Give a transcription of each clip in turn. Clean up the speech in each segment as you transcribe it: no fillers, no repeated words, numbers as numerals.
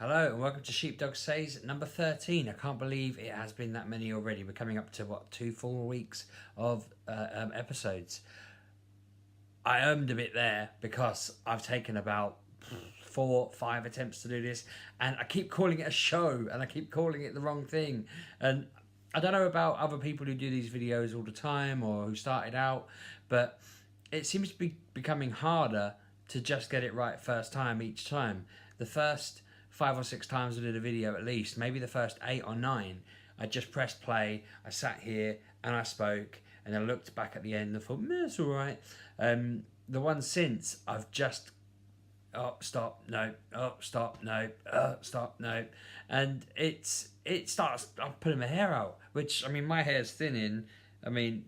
Hello and welcome to Sheepdog Says number 13. I can't believe it has been that many already. We're coming up to what, 2 full weeks of episodes. I a bit there because I've taken about 4-5 attempts to do this, and I keep calling it a show and I keep calling it the wrong thing. And I don't know about other people who do these videos all the time or who started out, but it seems to be becoming harder to just get it right first time each time. The first 5 or 6 times I did a video, at least, maybe the first 8 or 9, I just pressed play, I sat here and I spoke, and I looked back at the end and thought, it's all right. The one since, I've just, stop, no, stop, no, stop, no. And it starts, I'm pulling my hair out, which, I mean, my hair's thinning. I mean,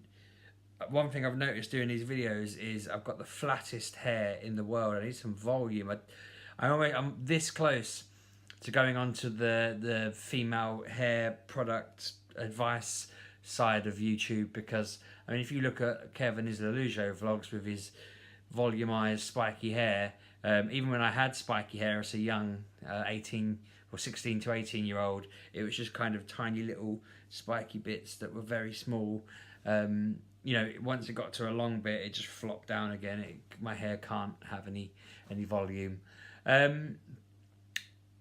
one thing I've noticed doing these videos is I've got the flattest hair in the world. I need some volume. I'm this close to going on to the female hair product advice side of YouTube, because I mean, if you look at Kevin Isla-Lujo vlogs with his volumized spiky hair, even when I had spiky hair as a young 18 or 16 to 18 year old, it was just kind of tiny little spiky bits that were very small. You know, once it got to a long bit, it just flopped down again. My hair can't have any volume.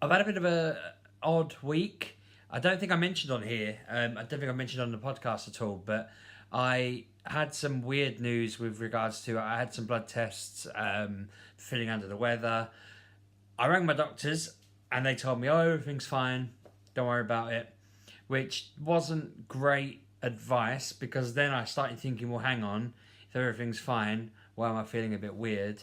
I've had a bit of a odd week. I don't think I mentioned on here. I don't think I mentioned on the podcast at all. But I had some weird news with regards to, I had some blood tests, feeling under the weather. I rang my doctors and they told me, oh, everything's fine, don't worry about it, which wasn't great advice, because then I started thinking, well, hang on, if everything's fine, why am I feeling a bit weird?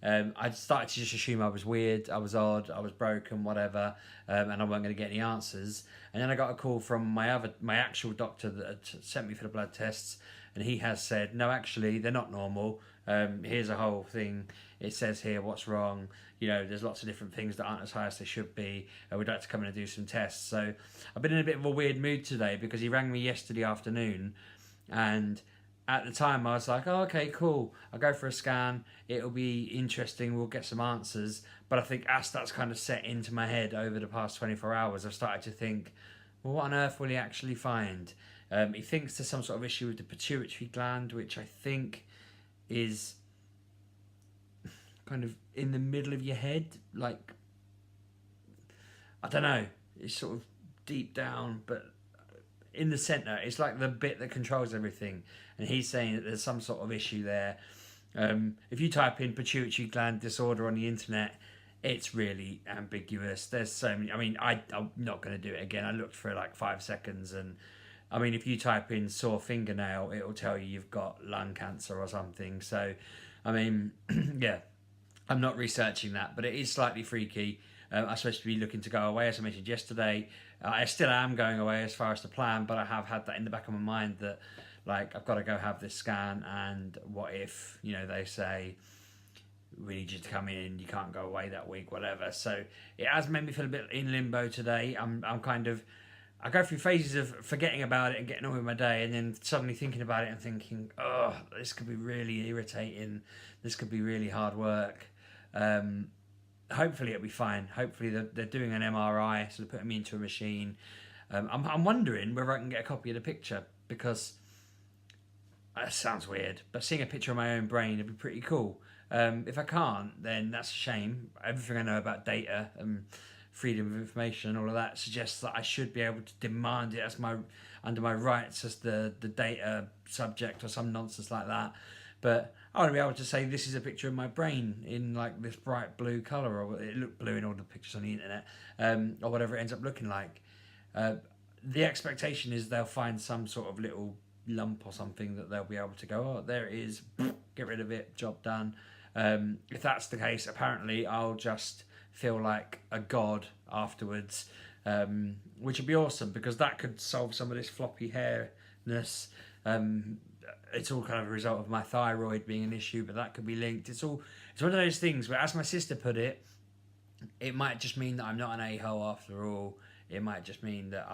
I started to just assume I was weird, I was odd, I was broken, whatever, and I wasn't going to get any answers. And then I got a call from my actual doctor that had sent me for the blood tests, and he has said, no, actually, they're not normal. Here's a whole thing. It says here what's wrong. You know, there's lots of different things that aren't as high as they should be. We'd like to come in and do some tests. So I've been in a bit of a weird mood today, because he rang me yesterday afternoon, and at the time I was like, oh, okay, cool, I'll go for a scan, it'll be interesting, we'll get some answers. But I think as that's kind of set into my head over the past 24 hours, I've started to think, well, what on earth will he actually find? He thinks there's some sort of issue with the pituitary gland, which I think is kind of in the middle of your head, like, I don't know, it's sort of deep down, but in the centre, it's like the bit that controls everything. And he's saying that there's some sort of issue there. If you type in pituitary gland disorder on the internet, it's really ambiguous. There's so many. I mean, I'm not going to do it again. I looked for like 5 seconds, and I mean, if you type in sore fingernail, it'll tell you you've got lung cancer or something. So, I mean, yeah, I'm not researching that, but it is slightly freaky. I'm supposed to be looking to go away, as I mentioned yesterday. I still am going away as far as the plan, but I have had that in the back of my mind that, like, I've got to go have this scan, and what if, you know, they say, we need you to come in, you can't go away that week, whatever. So it has made me feel a bit in limbo today. I'm kind of, I go through phases of forgetting about it and getting on with my day, and then suddenly thinking about it and thinking, oh, this could be really irritating. This could be really hard work. Hopefully it'll be fine. Hopefully they're doing an MRI, so they're putting me into a machine. I'm wondering whether I can get a copy of the picture, because that sounds weird, but seeing a picture of my own brain would be pretty cool. If I can't, then that's a shame. Everything I know about data and freedom of information and all of that suggests that I should be able to demand it as under my rights as the data subject or some nonsense like that. But I want to be able to say, this is a picture of my brain in like this bright blue colour, or it looked blue in all the pictures on the internet, or whatever it ends up looking like. The expectation is they'll find some sort of little lump or something that they'll be able to go, oh, there it is, get rid of it, job done. If that's the case, apparently I'll just feel like a god afterwards, which would be awesome, because that could solve some of this floppy hairness. It's all kind of a result of my thyroid being an issue, but that could be linked. It's one of those things where, as my sister put it, it might just mean that I'm not an a-hole after all. It might just mean that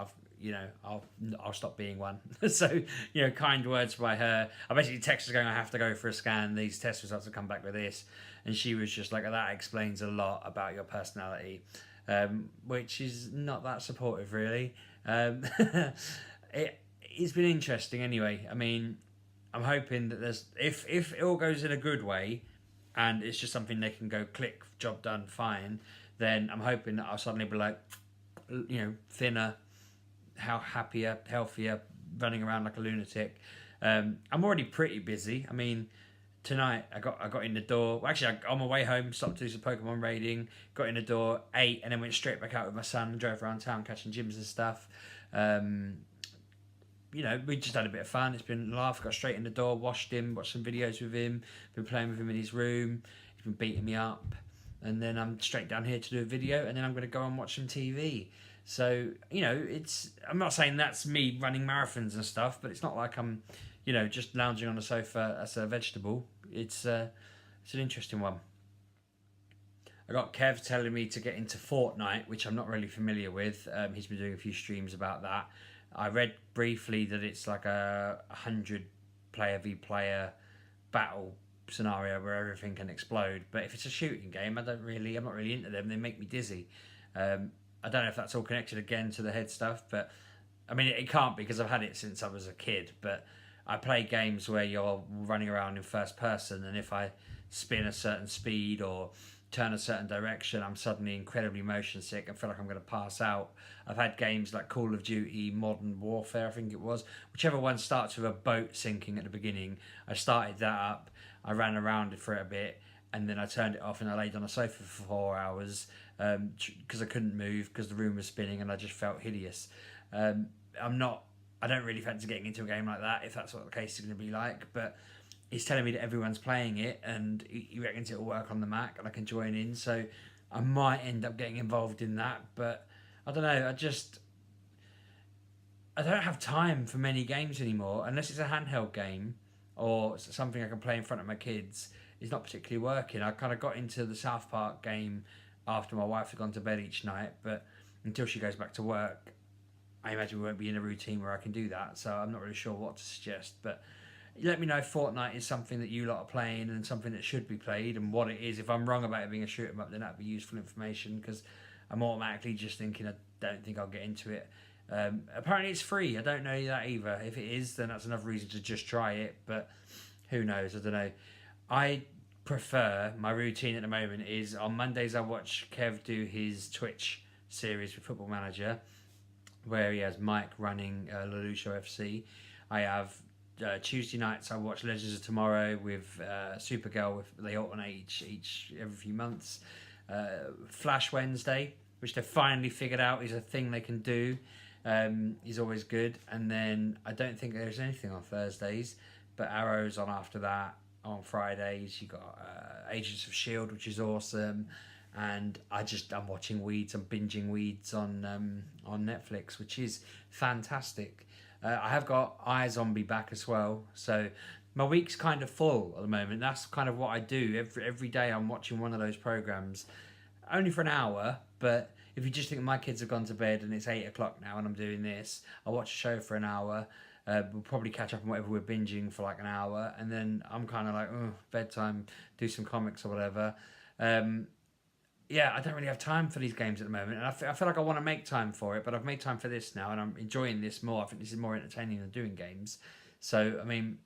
I'll stop being one. So, kind words by her. I basically texted her going, I have to go for a scan. These test results have come back with this. And she was just like, that explains a lot about your personality. which is not that supportive, really. It's been interesting anyway. I mean, I'm hoping that if it all goes in a good way, and it's just something they can go click, job done, fine, then I'm hoping that I'll suddenly be like, thinner, how happier, healthier, running around like a lunatic. I'm already pretty busy. I mean, tonight I got in the door. Well, actually, on my way home, stopped to do some Pokemon raiding. Got in the door, ate, and then went straight back out with my son and drove around town catching gyms and stuff. We just had a bit of fun. It's been a laugh. Got straight in the door, washed him, watched some videos with him. Been playing with him in his room. He's been beating me up, and then I'm straight down here to do a video, and then I'm going to go and watch some TV. So I'm not saying that's me running marathons and stuff, but it's not like I'm, just lounging on the sofa as a vegetable. It's an interesting one. I got Kev telling me to get into Fortnite, which I'm not really familiar with. He's been doing a few streams about that. I read briefly that it's like a 100 player v player battle scenario where everything can explode. But if it's a shooting game, I'm not really into them. They make me dizzy. I don't know if that's all connected again to the head stuff, but I mean, it can't, because I've had it since I was a kid. But I play games where you're running around in first person, and if I spin a certain speed or turn a certain direction, I'm suddenly incredibly motion sick. I feel like I'm going to pass out. I've had games like Call of Duty Modern Warfare, I think it was, whichever one starts with a boat sinking at the beginning. I started that up, I ran around it for a bit, and then I turned it off and I laid on a sofa for 4 hours because I couldn't move because the room was spinning and I just felt hideous. I don't really fancy getting into a game like that if that's what the case is going to be like, but he's telling me that everyone's playing it and he reckons it'll work on the Mac and I can join in, so I might end up getting involved in that. But I don't know, I don't have time for many games anymore unless it's a handheld game or something I can play in front of my kids. It's not particularly working. I kind of got into the South Park game after my wife had gone to bed each night, but until she goes back to work, I imagine we won't be in a routine where I can do that, so I'm not really sure what to suggest. But let me know if Fortnite is something that you lot are playing and something that should be played, and what it is. If I'm wrong about it being a shoot 'em up, then that'd be useful information, because I'm automatically just thinking I don't think I'll get into it. Apparently it's free. I don't know that either. If it is, then that's another reason to just try it, but who knows? I don't know. I prefer, my routine at the moment is on Mondays I watch Kev do his Twitch series with Football Manager, where he has Mike running Lelusho FC. I have Tuesday nights I watch Legends of Tomorrow with Supergirl. They alternate each every few months. Flash Wednesday, which they finally figured out is a thing they can do. Is always good. And then I don't think there's anything on Thursdays, but Arrow's on after that. On Fridays you got Agents of Shield, which is awesome. And I'm watching Weeds. I'm binging Weeds on Netflix, which is fantastic. I have got iZombie back as well, so my week's kind of full at the moment. That's kind of what I do every day. I'm watching one of those programs, only for an hour. But if you just think my kids have gone to bed and it's 8 o'clock now and I'm doing this, I'll watch a show for an hour. We'll probably catch up on whatever we're binging for like an hour, and then I'm kind of like, bedtime, do some comics or whatever. I don't really have time for these games at the moment, and I feel like I want to make time for it, but I've made time for this now, and I'm enjoying this more. I think this is more entertaining than doing games. So, I mean,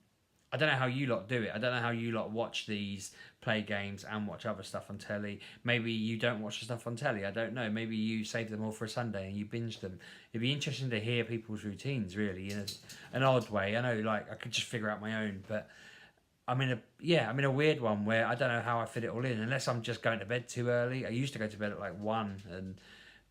I don't know how you lot do it. I don't know how you lot watch these, play games, and watch other stuff on telly. Maybe you don't watch the stuff on telly. I don't know. Maybe you save them all for a Sunday and you binge them. It'd be interesting to hear people's routines, really, in an odd way. I know, like, I could just figure out my own, but I'm in a weird one where I don't know how I fit it all in, unless I'm just going to bed too early. I used to go to bed at like 1 and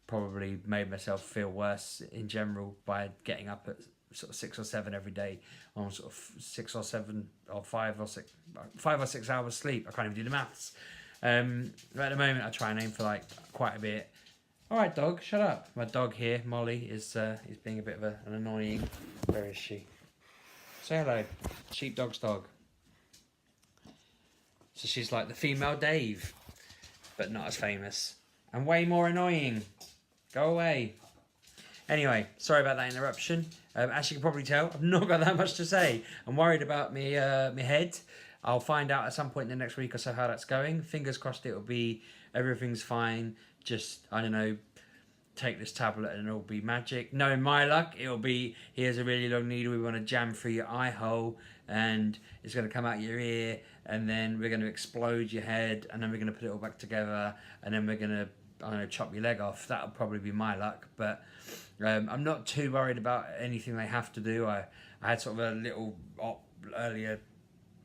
probably made myself feel worse in general by getting up at sort of 6 or 7 every day on sort of 6 or 7 or 5 or 6 hours sleep. I can't even do the maths. At the moment I try and aim for like quite a bit. All right, dog, shut up. My dog here, Molly, is being a bit of an annoying. Where is she? Say hello. Sheepdog's dog. So she's like the female Dave, but not as famous and way more annoying. Go away. Anyway, sorry about that interruption. As you can probably tell, I've not got that much to say. I'm worried about me head. I'll find out at some point in the next week or so how that's going. Fingers crossed it'll be everything's fine. Just, I don't know, take this tablet and it'll be magic. Knowing my luck, it'll be, here's a really long needle, we want to jam through your eye hole, and it's going to come out your ear, and then we're going to explode your head, and then we're going to put it all back together, and then we're going to, I don't know, chop your leg off. That'll probably be my luck, but I'm not too worried about anything they have to do. I had sort of a little op earlier,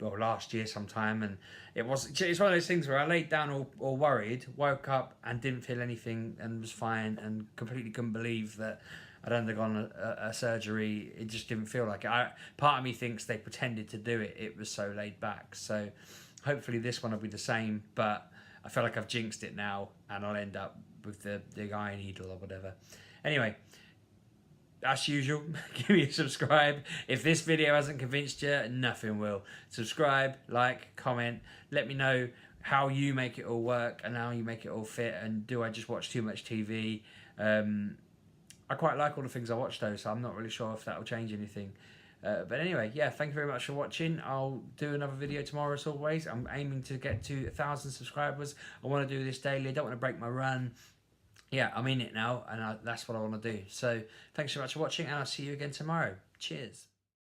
or last year sometime, and it's one of those things where I laid down all worried, woke up and didn't feel anything and was fine, and completely couldn't believe that I'd undergone a surgery. It just didn't feel like it. Part of me thinks they pretended to do it. It was so laid back. So hopefully this one will be the same, but I feel like I've jinxed it now, and I'll end up with the eye needle or whatever. Anyway, as usual, give me a subscribe. If this video hasn't convinced you, nothing will. Subscribe, like, comment. Let me know how you make it all work and how you make it all fit, and do I just watch too much TV? I quite like all the things I watch though, so I'm not really sure if that will change anything. But anyway, yeah, thank you very much for watching. I'll do another video tomorrow as always. I'm aiming to get to 1,000 subscribers. I want to do this daily. I don't want to break my run. Yeah, I'm in it now, and that's what I want to do. So thanks so much for watching, and I'll see you again tomorrow. Cheers.